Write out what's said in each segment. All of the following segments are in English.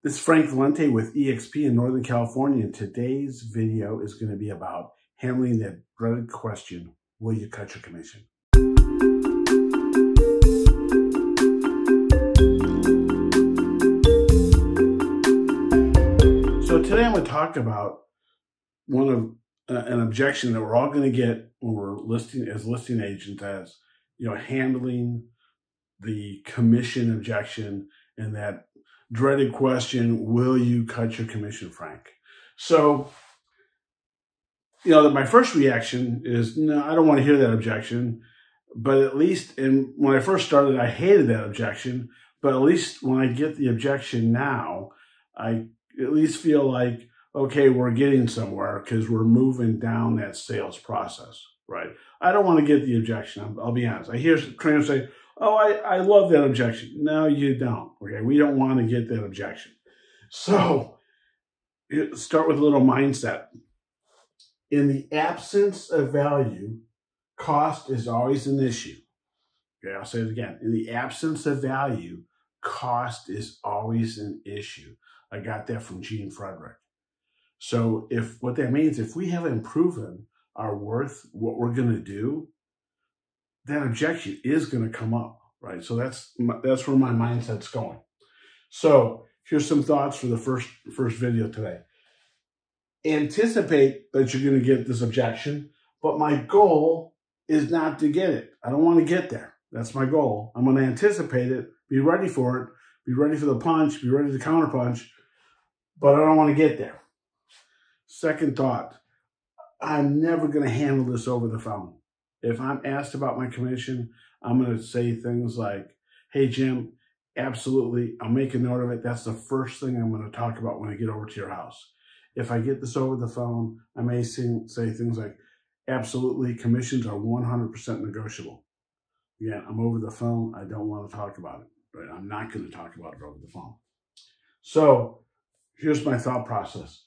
This is Frank Valente with EXP in Northern California, and today's video is going to be about handling that dreaded question, will you cut your commission? So today I'm going to talk about an objection that we're all going to get when we're listing as listing agents, as handling the commission objection and that dreaded question, will you cut your commission, Frank? So, my first reaction is, no, I don't want to hear that objection. But at least, and when I first started, I hated that objection. But at least when I get the objection now, I at least feel like, okay, we're getting somewhere because we're moving down that sales process, right? I don't want to get the objection. I'll be honest. I hear trainers say, oh, I love that objection. No, you don't. Okay, we don't want to get that objection. So start with a little mindset. In the absence of value, cost is always an issue. Okay, I'll say it again. In the absence of value, cost is always an issue. I got that from Gene Frederick. So what that means, if we haven't proven our worth, what we're going to do, that objection is going to come up, right? So that's where my mindset's going. So here's some thoughts for the first video today. Anticipate that you're going to get this objection, but my goal is not to get it. I don't want to get there. That's my goal. I'm going to anticipate it, be ready for it, be ready for the punch, be ready to counterpunch, but I don't want to get there. Second thought, I'm never going to handle this over the phone. If I'm asked about my commission, I'm going to say things like, hey, Jim, absolutely, I'll make a note of it. That's the first thing I'm going to talk about when I get over to your house. If I get this over the phone, I may say things like, absolutely, commissions are 100% negotiable. Again, I'm over the phone. I don't want to talk about it, right? I'm not going to talk about it over the phone. So here's my thought process.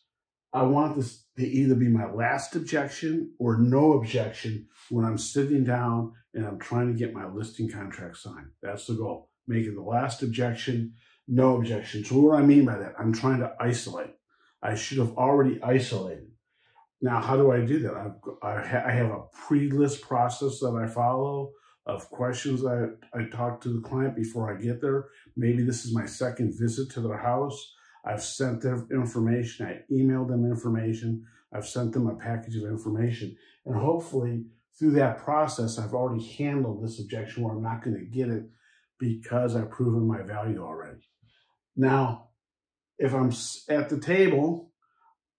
I want this to either be my last objection or no objection when I'm sitting down and I'm trying to get my listing contract signed. That's the goal. Make it the last objection, no objection. So what do I mean by that? I'm trying to isolate. I should have already isolated. Now, how do I do that? I have a pre-list process that I follow of questions that I talk to the client before I get there. Maybe this is my second visit to their house. I've sent them information. I emailed them information. I've sent them a package of information. And hopefully through that process, I've already handled this objection where I'm not going to get it because I've proven my value already. Now, if I'm at the table,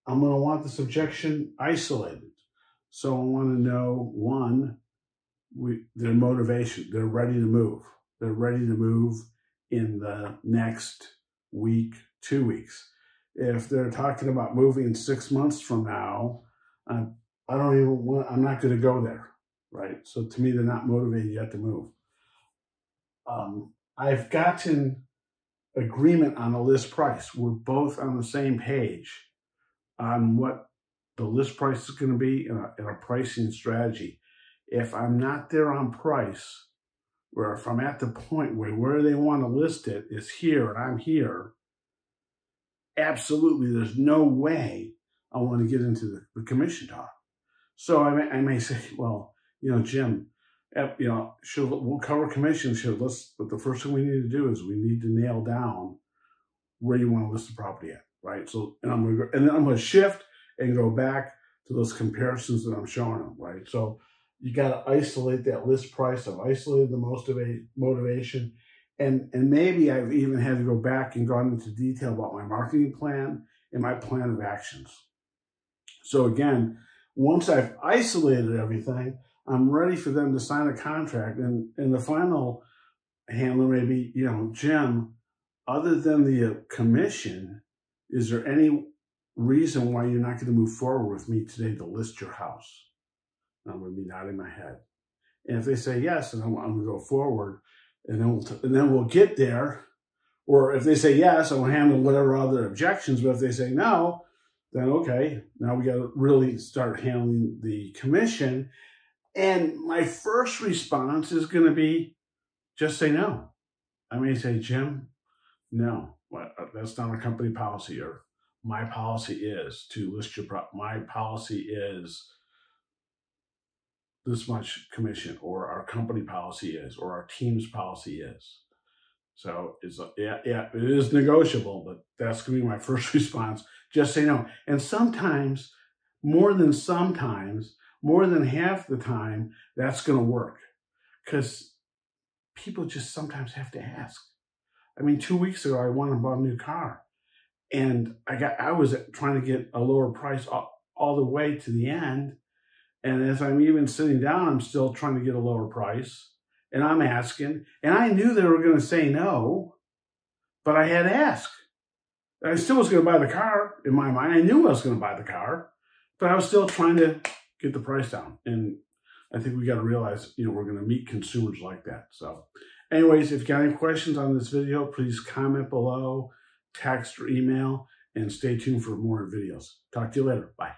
I'm going to want this objection isolated. So I want to know, one, their motivation. They're ready to move. They're ready to move in the next week, 2 weeks. If they're talking about moving 6 months from now, I'm not going to go there, right? So to me, they're not motivated yet to move. I've gotten agreement on a list price. We're both on the same page on what the list price is going to be in a pricing strategy. If I'm not there on price, or if I'm at the point where they want to list it is here and I'm here, absolutely, there's no way I want to get into the commission talk. So I may say, well, Jim, we'll cover commissions here. But the first thing we need to do is we need to nail down where you want to list the property at, right? So, and then I'm going to shift and go back to those comparisons that I'm showing them, right? So you got to isolate that list price. I've isolated the motivation. And maybe I've even had to go back and gone into detail about my marketing plan and my plan of actions. So again, once I've isolated everything, I'm ready for them to sign a contract. And the final handler may be, Jim, other than the commission, is there any reason why you're not going to move forward with me today to list your house? And I'm going to be nodding my head. And if they say yes, then I'm going to go forward. And then we'll get there. Or if they say yes, I will handle whatever other objections. But if they say no, then okay, now we got to really start handling the commission. And my first response is going to be just say no. I may say, Jim, no. That's not a company policy. Or my policy is to list your product. My policy is this much commission, or our company policy is, or our team's policy is. So it's yeah, it is negotiable, but that's gonna be my first response. Just say no. And sometimes, more than half the time, that's gonna work, because people just sometimes have to ask. I mean, 2 weeks ago, I went and bought a new car, and I was trying to get a lower price all the way to the end. And as I'm even sitting down, I'm still trying to get a lower price. And I'm asking. And I knew they were going to say no, but I had to ask. I still was going to buy the car in my mind. I knew I was going to buy the car, but I was still trying to get the price down. And I think we got to realize, we're going to meet consumers like that. So anyways, if you got any questions on this video, please comment below, text or email, and stay tuned for more videos. Talk to you later. Bye.